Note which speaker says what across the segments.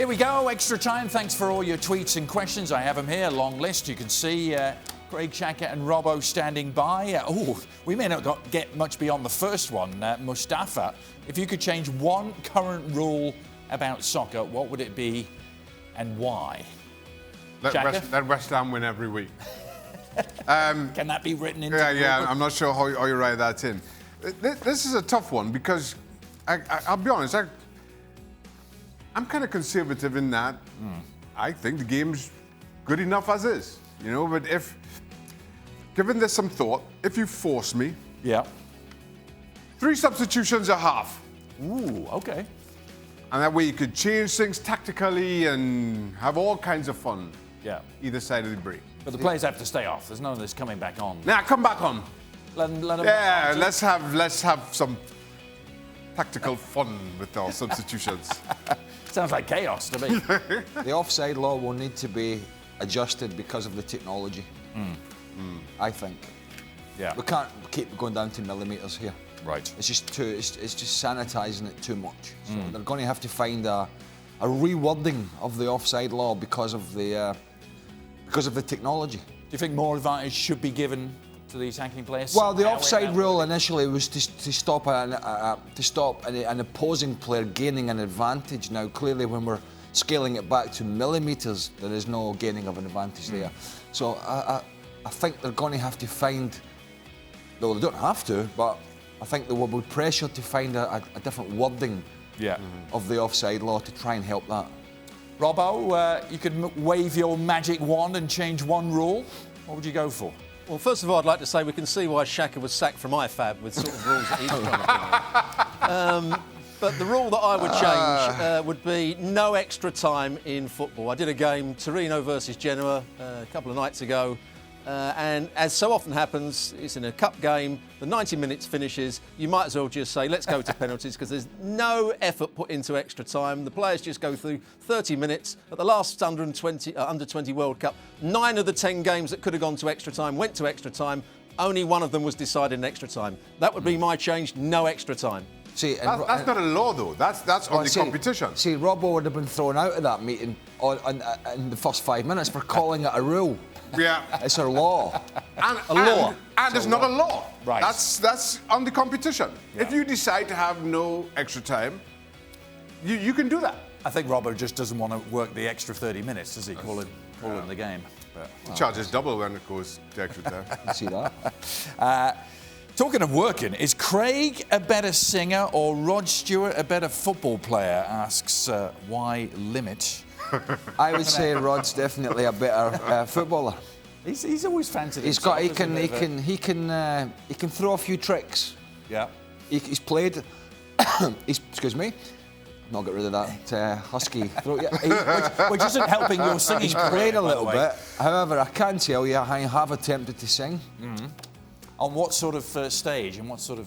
Speaker 1: Here we go, extra time. Thanks for all your tweets and questions. I have them here, long list. You can see Craig, Shaka and Robbo standing by. We may not get much beyond the first one. Mustafa, if you could change one current rule about soccer, what would it be and why?
Speaker 2: Let West Ham win every week.
Speaker 1: Can that be written into the rule?
Speaker 2: I'm not sure how you write that in. This is a tough one because I'll be honest, I'm kind of conservative in that. I think the game's good enough as is, you know. But if, given this some thought, if you force me, 3 substitutions a half.
Speaker 1: Ooh, okay.
Speaker 2: And that way you could change things tactically and have all kinds of fun.
Speaker 1: Yeah.
Speaker 2: Either side of the break.
Speaker 1: But the players have to stay off. There's none of this coming back on.
Speaker 2: Now come back on.
Speaker 1: Let them
Speaker 2: let's have some tactical fun with our substitutions.
Speaker 1: Sounds like chaos to me.
Speaker 3: The offside law will need to be adjusted because of the technology. I think.
Speaker 1: Yeah.
Speaker 3: We can't keep going down to millimetres here.
Speaker 1: Right.
Speaker 3: It's just it's just sanitising it too much. So they're going to have to find a rewording of the offside law because of the technology. Do
Speaker 1: you think more advantage should be given to these hacking players?
Speaker 3: Well, the offside rule initially was to stop an opposing player gaining an advantage. Now, clearly, when we're scaling it back to millimetres, there is no gaining of an advantage there. So I think they're going to have to find, though they don't have to, but I think there will be pressure to find a different wording of the offside law to try and help that.
Speaker 1: Robbo, you could wave your magic wand and change one rule. What would you go for?
Speaker 4: Well, first of all, I'd like to say we can see why Shaka was sacked from IFAB with sort of rules that he's trying to bring in. But the rule that I would change would be no extra time in football. I did a game, Torino versus Genoa, a couple of nights ago. And as so often happens, it's in a cup game, the 90 minutes finishes, you might as well just say, let's go to penalties, because there's no effort put into extra time. The players just go through 30 minutes. At the last under-20 World Cup, 9 of the 10 games that could have gone to extra time went to extra time. Only one of them was decided in extra time. That would be my change, no extra time.
Speaker 3: See,
Speaker 2: that's not a law, though. That's on the competition.
Speaker 3: See, Robbo would have been thrown out of that meeting in the first 5 minutes for calling it a rule.
Speaker 2: Yeah.
Speaker 3: It's a law.
Speaker 2: And it's not a law.
Speaker 1: Right.
Speaker 2: That's on the competition. Yeah. If you decide to have no extra time, you can do that.
Speaker 1: I think Robbo just doesn't want to work the extra 30 minutes, does he? Call it the game.
Speaker 2: He charges double when it goes to extra time.
Speaker 3: I see that.
Speaker 1: Talking of working, is Craig a better singer or Rod Stewart a better football player? Asks why limit.
Speaker 3: I would say Rod's definitely a better footballer.
Speaker 1: He's always fancied.
Speaker 3: He can throw a few tricks.
Speaker 1: Yeah.
Speaker 3: He's played. Excuse me. Not get rid of that husky throat yet.
Speaker 1: Which isn't helping your singing.
Speaker 3: He's played a little bit. However, I can tell you I have attempted to sing.
Speaker 1: On what sort of stage and what sort of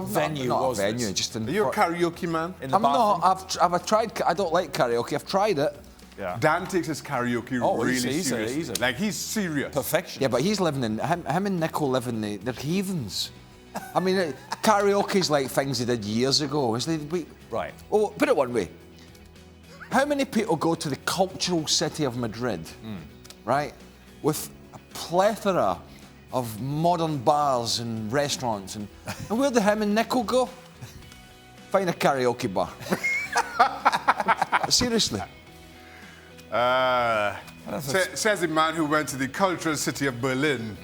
Speaker 1: venue
Speaker 3: not
Speaker 1: was
Speaker 3: a venue,
Speaker 1: this?
Speaker 3: just in.
Speaker 2: Are you a karaoke man?
Speaker 1: In the
Speaker 3: I'm
Speaker 1: bathroom?
Speaker 3: not. I've tried. I don't like karaoke. I've tried it.
Speaker 1: Yeah.
Speaker 2: Dan takes his karaoke really seriously. Like, he's serious.
Speaker 1: Perfection.
Speaker 3: Yeah, but he's living in him and Nico live in they're heathens. I mean, karaoke's like things they did years ago.
Speaker 1: Right.
Speaker 3: Oh, put it one way. How many people go to the cultural city of Madrid, right, with a plethora of modern bars and restaurants, and where did him and Nico go? Find a karaoke bar. Seriously.
Speaker 2: Says the man who went to the cultural city of Berlin.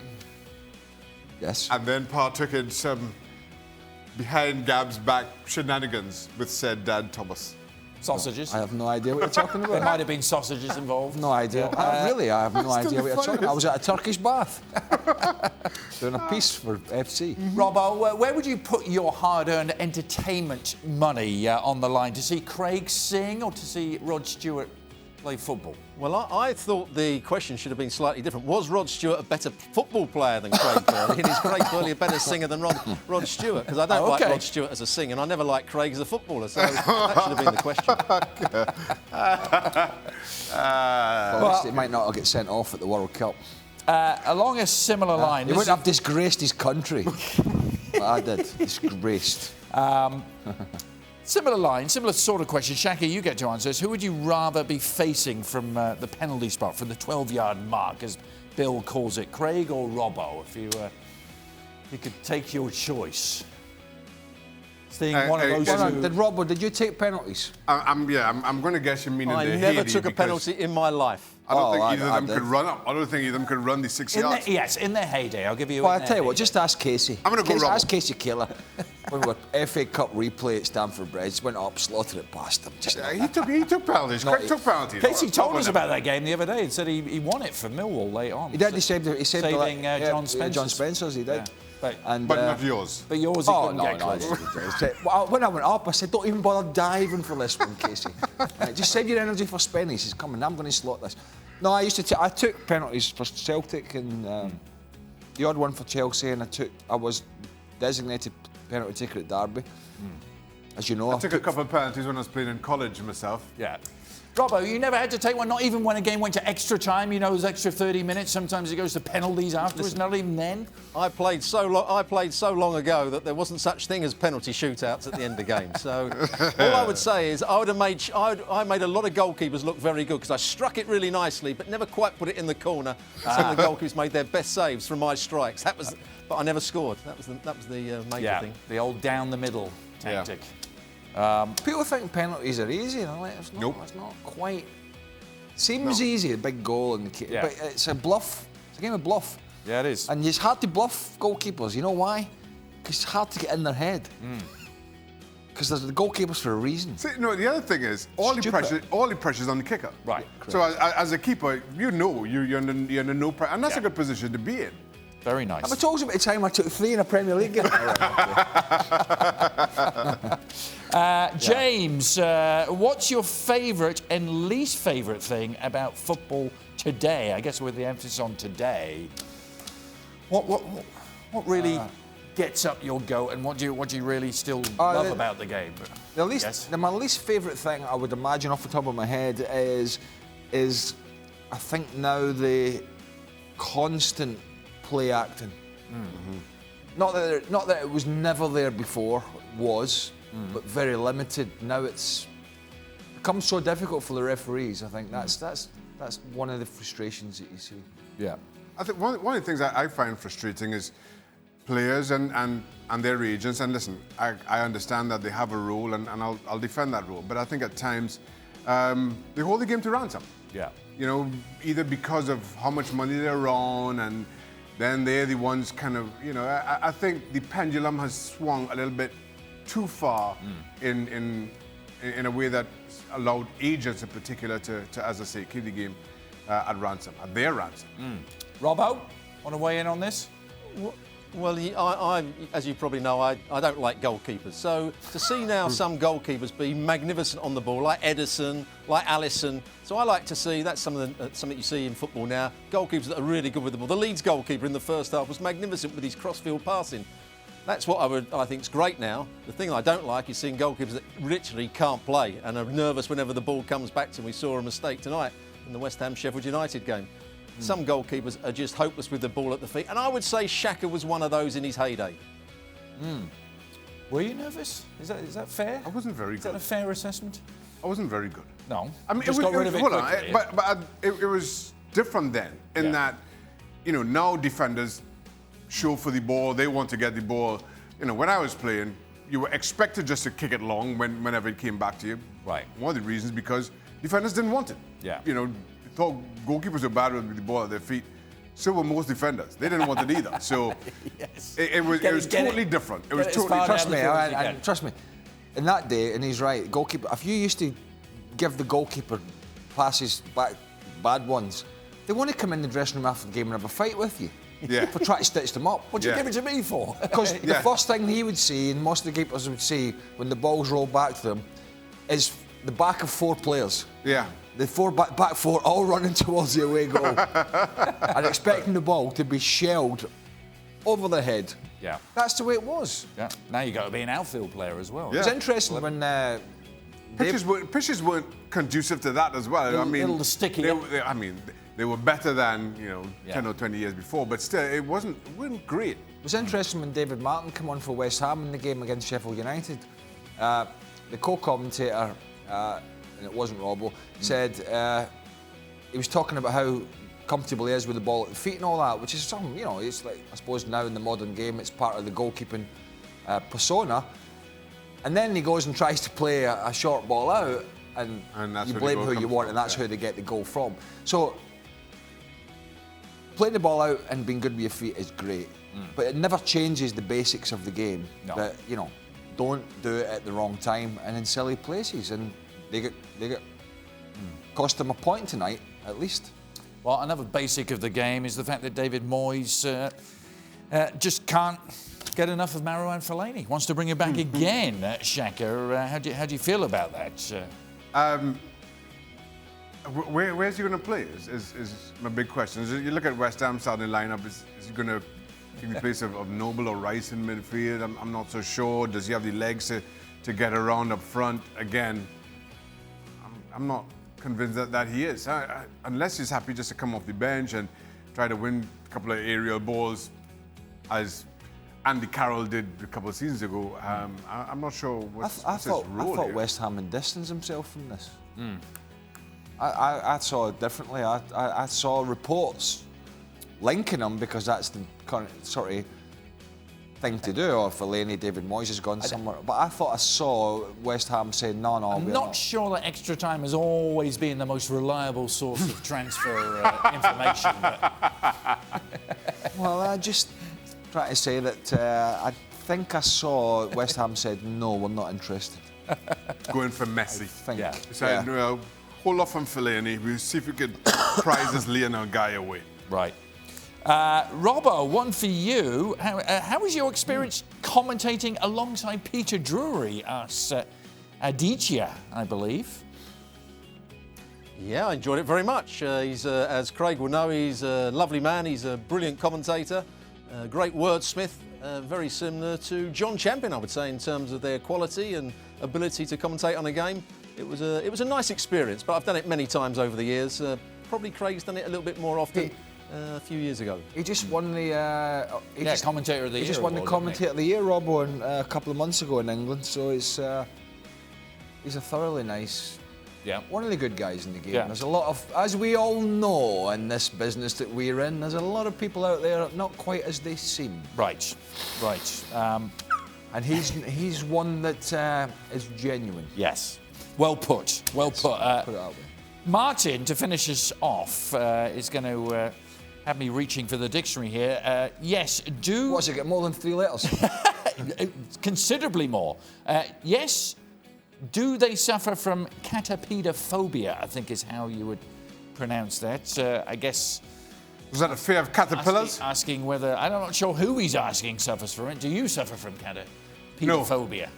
Speaker 3: Yes.
Speaker 2: And then partook in some behind Gab's back shenanigans with said Dan Thomas.
Speaker 1: Sausages?
Speaker 3: I have no idea what you're talking about.
Speaker 1: There might have been sausages involved.
Speaker 3: No idea. I have no idea what you're talking about. I was at a Turkish bath doing a piece for FC.
Speaker 1: Robbo, where would you put your hard-earned entertainment money on the line? To see Craig sing or to see Rod Stewart play football?
Speaker 4: Well, I thought the question should have been slightly different. Was Rod Stewart a better football player than Craig Burley? And is Craig Burley a better singer than Rod Stewart? Because I don't like Rod Stewart as a singer, and I never liked Craig as a footballer, so that should have been the question.
Speaker 3: Well, he might not get sent off at the World Cup.
Speaker 1: Along a similar line...
Speaker 3: He wouldn't have disgraced his country. But I did. Disgraced.
Speaker 1: Similar line, similar sort of question. Shaka, you get to answer this. Who would you rather be facing from the penalty spot, from the 12-yard mark, as Bill calls it, Craig or Robbo, if you could take your choice? Seeing one of those two.
Speaker 3: Did Robbo, did you take penalties?
Speaker 2: I'm going to guess you mean
Speaker 4: I
Speaker 2: in the
Speaker 4: never
Speaker 2: Healey
Speaker 4: took a penalty in my life.
Speaker 2: I don't think either
Speaker 3: I
Speaker 2: of them could run up. I don't think either of them could run the 6 yards.
Speaker 1: Yes, in their heyday. I'll give you.
Speaker 3: Well, I'll tell you what, just ask Casey.
Speaker 2: I'm going to go Robbo.
Speaker 3: Ask Casey Keeler. When we were FA Cup replay at Stamford Bridge, went up, slaughtered it past him. Just
Speaker 2: He took penalties. Craig took penalties.
Speaker 1: Casey told us about that game the other day and said he won it for Millwall late on.
Speaker 3: He did. He saved
Speaker 1: saving John Spencer's.
Speaker 3: John Spencer's, he did.
Speaker 1: Yeah.
Speaker 3: And,
Speaker 2: But not yours.
Speaker 1: But yours, he couldn't
Speaker 3: no,
Speaker 1: get
Speaker 3: no.
Speaker 1: close.
Speaker 3: Well, when I went up, I said, don't even bother diving for this one, Casey. Right, just save your energy for Spenny. He says, come on, I'm going to slot this. No, I took penalties for Celtic and the odd one for Chelsea, and I was designated penalty taker at Derby. As you know,
Speaker 2: I took a couple of penalties when I was playing in college myself.
Speaker 1: Yeah. Robbo, you never had to take one, not even when a game went to extra time, you know, those extra 30 minutes. Sometimes it goes to penalties afterwards, not even then.
Speaker 4: I played so long ago that there wasn't such thing as penalty shootouts at the end of games. So all I would say is I made a lot of goalkeepers look very good because I struck it really nicely, but never quite put it in the corner. Some of the goalkeepers made their best saves from my strikes. But I never scored. That was the major thing.
Speaker 1: The old down the middle tactic.
Speaker 3: people think penalties are easy. And it's not,
Speaker 2: Nope.
Speaker 3: It's not quite. Seems easy, a big goal, but it's a bluff. It's a game of bluff.
Speaker 1: Yeah, it is.
Speaker 3: And it's hard to bluff goalkeepers. You know why? Because it's hard to get in their head. Because there's the goalkeepers for a reason.
Speaker 2: See, no, the other thing is all the pressure's on the kicker.
Speaker 1: Right.
Speaker 2: So as a keeper, you know you're under no pressure, and that's a good position to be in.
Speaker 1: Very nice.
Speaker 3: Have I told you about the time I took 3 in a Premier League game?
Speaker 1: James, what's your favourite and least favourite thing about football today? I guess with the emphasis on today. What really gets up your goat, and what do you really still love about the game?
Speaker 3: My least favourite thing, I would imagine off the top of my head, is I think now the constant play acting. Not that it was never there before, but very limited. Now it's become so difficult for the referees. I think that's one of the frustrations that you see.
Speaker 1: Yeah.
Speaker 2: I think one of the things I find frustrating is players and their agents. And listen, I understand that they have a role, and I'll defend that role. But I think at times they hold the game to ransom.
Speaker 1: Yeah.
Speaker 2: You know, either because of how much money they're on, and then they're the ones kind of, you know, I think the pendulum has swung a little bit too far in a way that allowed agents in particular to, as I say, keep the game at their ransom.
Speaker 1: Robbo, want to weigh in on this?
Speaker 4: Well, I, as you probably know, I don't like goalkeepers. So to see now some goalkeepers be magnificent on the ball, like Edison, like Alisson. So I like to see, that's something you see in football now, goalkeepers that are really good with the ball. The Leeds goalkeeper in the first half was magnificent with his cross-field passing. That's what I think is great now. The thing I don't like is seeing goalkeepers that literally can't play and are nervous whenever the ball comes back to them. We saw a mistake tonight in the West Ham-Sheffield United game. Some goalkeepers are just hopeless with the ball at the feet. And I would say Shaka was one of those in his heyday.
Speaker 1: Were you nervous? Is that fair?
Speaker 2: I wasn't very good.
Speaker 1: Is that a fair assessment?
Speaker 2: I wasn't very good.
Speaker 1: No.
Speaker 2: I mean,
Speaker 1: Just got rid of it quickly.
Speaker 2: It was different then in that, you know, now defenders show for the ball. They want to get the ball. You know, when I was playing, you were expected just to kick it long whenever it came back to you.
Speaker 1: Right.
Speaker 2: One of the reasons because defenders didn't want it.
Speaker 1: Yeah.
Speaker 2: You know, thought goalkeepers were bad with the ball at their feet. So were most defenders. They didn't want it either. So it was totally different. It was totally different.
Speaker 3: Trust me. In that day, and he's right, goalkeeper. If you used to give the goalkeeper passes back, bad ones, they want to come in the dressing room after the game and have a fight with you.
Speaker 2: Yeah.
Speaker 3: For trying to stitch them up.
Speaker 1: What'd you give it to me for?
Speaker 3: Because the first thing he would see, and most of the keepers would see when the balls roll back to them, is the back of 4 players.
Speaker 2: Yeah.
Speaker 3: The back 4 all running towards the away goal and expecting the ball to be shelled over the head.
Speaker 1: Yeah.
Speaker 3: That's the way it was.
Speaker 1: Yeah. Now you got to be an outfield player as well.
Speaker 2: Yeah.
Speaker 3: It's interesting when
Speaker 2: pitches weren't conducive to that as well.
Speaker 1: Little sticky.
Speaker 2: They were better than 10 or 20 years before, but still it wasn't great.
Speaker 3: It was interesting when David Martin came on for West Ham in the game against Sheffield United. the co-commentator, and it wasn't Robbo, said he was talking about how comfortable he is with the ball at the feet and all that, which is something, it's like, I suppose now in the modern game, it's part of the goalkeeping persona. And then he goes and tries to play a short ball out, and
Speaker 2: that's
Speaker 3: you
Speaker 2: where the
Speaker 3: blame
Speaker 2: goal
Speaker 3: who you
Speaker 2: comes
Speaker 3: want,
Speaker 2: from,
Speaker 3: and that's how they get the goal from. So, playing the ball out and being good with your feet is great, but it never changes the basics of the game.
Speaker 1: No.
Speaker 3: That, don't do it at the wrong time and in silly places, and they get cost them a point tonight, at least.
Speaker 1: Well, another basic of the game is the fact that David Moyes just can't get enough of Marouane Fellaini. Wants to bring him back again, Shaka. How do you feel about that?
Speaker 2: Where's he going to play? Is my big question. You look at West Ham starting lineup. Is he going to take the place of Noble or Rice in midfield? I'm not so sure. Does he have the legs to get around up front? Again, I'm not convinced that he is. Unless he's happy just to come off the bench and try to win a couple of aerial balls, as Andy Carroll did a couple of seasons ago. I'm not sure what's his role
Speaker 3: I thought
Speaker 2: here.
Speaker 3: West Ham had distanced himself from this. I saw it differently. I saw reports linking him because that's the current sort of thing to do. Or Fellaini, David Moyes has gone somewhere. But I thought I saw West Ham saying, no,
Speaker 1: I'm not sure that extra time has always been the most reliable source of transfer information. But
Speaker 3: Well, I just try to say that I think I saw West Ham said, no, we're not interested.
Speaker 2: Going for Messi.
Speaker 3: I think.
Speaker 1: Yeah.
Speaker 2: He said, well, hold off on Fellaini. We'll see if we could prize this Lionel guy away.
Speaker 1: Right. Robbo, one for you. How was your experience commentating alongside Peter Drury, us Aditya, I believe?
Speaker 4: Yeah, I enjoyed it very much. He's, as Craig will know, he's a lovely man. He's a brilliant commentator, a great wordsmith, very similar to John Champion, I would say, in terms of their quality and ability to commentate on a game. It was a nice experience, but I've done it many times over the years. Probably Craig's done it a little bit more often. A few years ago.
Speaker 3: He just won the
Speaker 1: Commentator of the Year.
Speaker 3: He just won the
Speaker 1: award,
Speaker 3: Commentator of the Year, Robbo, a couple of months ago in England. So he's a thoroughly nice, one of the good guys in the game.
Speaker 1: Yeah.
Speaker 3: There's a lot of, as we all know in this business that we're in, there's a lot of people out there not quite as they seem.
Speaker 1: Right.
Speaker 3: And he's one that is genuine.
Speaker 1: Yes. Well put. Well put.
Speaker 3: Put it that way.
Speaker 1: Martin, to finish us off, is going to have me reaching for the dictionary here. Yes, do...
Speaker 3: What's it, get more than 3 letters?
Speaker 1: Considerably more. Yes, do they suffer from catapedophobia, I think is how you would pronounce that. I guess...
Speaker 2: Was that a fear of caterpillars?
Speaker 1: Asking whether... I'm not sure who he's asking suffers from it. Do you suffer from catapedophobia? No.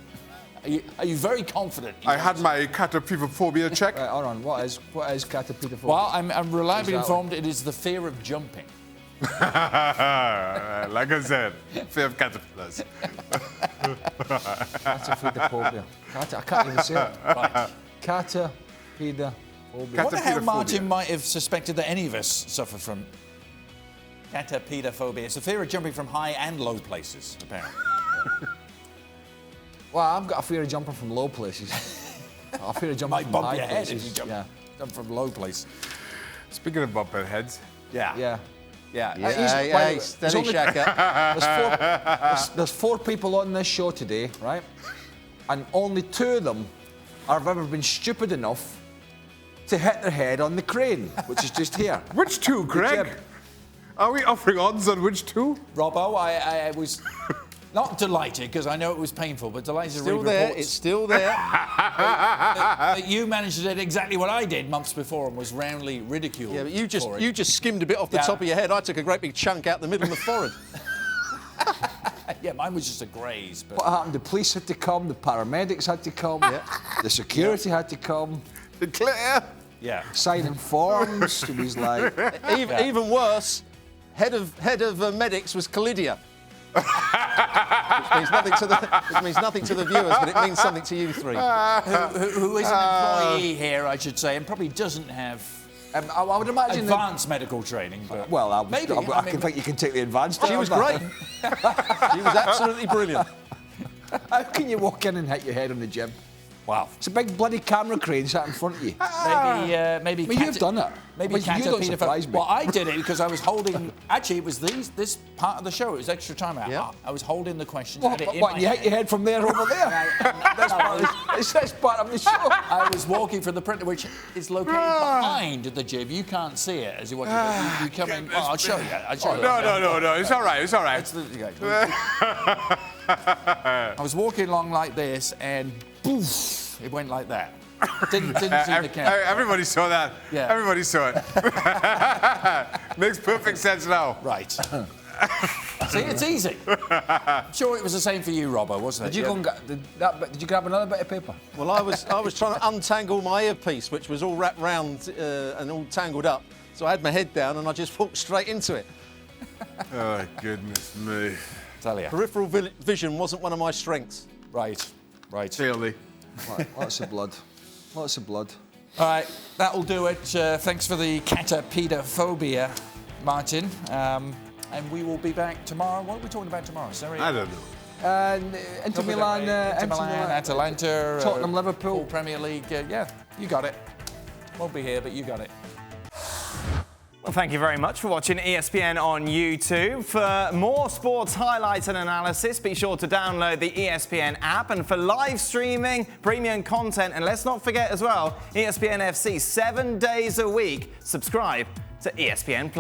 Speaker 1: Are you very confident?
Speaker 2: I had my catapedophobia check.
Speaker 3: Right, hold on, what is catapedophobia?
Speaker 1: Well, I'm reliably informed it is the fear of jumping.
Speaker 2: Like I said, fear of caterpillars.
Speaker 3: Catapedophobia. I can't even say it.
Speaker 1: Right.
Speaker 3: Catapedophobia.
Speaker 1: I wonder how Martin might have suspected that any of us suffer from catapedophobia. It's the fear of jumping from high and low places, apparently.
Speaker 3: Well, I've got a fear of jumping from low places. I fear of jumping
Speaker 1: Might
Speaker 3: from
Speaker 1: bump
Speaker 3: high
Speaker 1: your head
Speaker 3: places.
Speaker 1: if you
Speaker 3: Yeah.
Speaker 1: jump from low place.
Speaker 2: Speaking of bumping heads,
Speaker 3: Yeah.
Speaker 4: Steady,
Speaker 3: only-
Speaker 4: Shaka.
Speaker 3: There's 4 people on this show today, right? And only 2 of them have ever been stupid enough to hit their head on the crane, which is just here.
Speaker 2: which two, Greg?
Speaker 3: jib.
Speaker 2: Are we offering odds on which two?
Speaker 1: Robbo, I was not delighted because I know it was painful, but delighted to read
Speaker 4: Still there,
Speaker 1: reports
Speaker 4: it's still there.
Speaker 1: that you managed to do exactly what I did months before and was roundly ridiculed.
Speaker 4: Yeah, but you
Speaker 1: for it.
Speaker 4: just skimmed a bit off the
Speaker 1: Yeah.
Speaker 4: top of your head. I took a great big chunk out the middle of the forehead.
Speaker 1: Yeah, mine was just a graze. But
Speaker 3: What happened? The police had to come, the paramedics had to come, the security had to come,
Speaker 2: Declare.
Speaker 1: yeah,
Speaker 3: signing forms. It was like,
Speaker 4: Even worse, head of medics was chlamydia. which means nothing to the viewers, but it means something to you 3.
Speaker 1: who is an employee here, I should say, and probably doesn't have
Speaker 3: I would imagine that.
Speaker 1: advanced medical training. But
Speaker 3: Well,
Speaker 1: maybe.
Speaker 3: I can think you can take the advanced.
Speaker 4: She
Speaker 3: out
Speaker 4: was
Speaker 3: of that.
Speaker 4: great. She was absolutely brilliant.
Speaker 3: How can you walk in and hit your head on the gym?
Speaker 1: Wow.
Speaker 3: It's a big bloody camera crane sat in front of you.
Speaker 1: Maybe.
Speaker 3: Well, you've done it.
Speaker 1: Maybe
Speaker 3: But you don't surprise me.
Speaker 1: Well, I did it because I was holding. Actually, it was this part of the show. It was extra time out.
Speaker 4: Yeah.
Speaker 1: I was holding the questions.
Speaker 3: What,
Speaker 1: had it in
Speaker 3: what
Speaker 1: my
Speaker 3: you hit your head from there over there? It's this part of the show.
Speaker 1: I was walking from the printer, which is located behind the gym. You can't see it as you watch it. You come in. I'll show you. I'll show you.
Speaker 2: No. It's all right. It's all right.
Speaker 1: I was walking along like this, and poof, it went like that. Didn't see the camera.
Speaker 2: Everybody saw that.
Speaker 1: Yeah.
Speaker 2: Everybody saw it. Makes perfect sense now.
Speaker 1: Right. See, it's easy. I'm sure it was the same for you, Robbo, wasn't it?
Speaker 3: Did you go and did you grab another bit of paper?
Speaker 4: Well, I was trying to untangle my earpiece, which was all wrapped round and all tangled up. So I had my head down and I just walked straight into it.
Speaker 2: Oh, goodness me.
Speaker 1: Tell you.
Speaker 4: Peripheral vision wasn't one of my strengths.
Speaker 1: Right.
Speaker 2: Healey.
Speaker 3: Lots of blood. Lots of blood.
Speaker 1: All right, that'll do it. Thanks for the catapedophobia, Martin. And we will be back tomorrow. What are we talking about tomorrow? Sorry.
Speaker 2: I don't know.
Speaker 3: Inter Milan,
Speaker 1: Atalanta,
Speaker 3: Tottenham, Liverpool.
Speaker 1: Premier League. Yeah, you got it. Won't be here, but you got it.
Speaker 5: Well, thank you very much for watching ESPN on YouTube. For more sports highlights and analysis, be sure to download the ESPN app. And for live streaming, premium content, and let's not forget as well, ESPN FC 7 days a week, subscribe to ESPN+.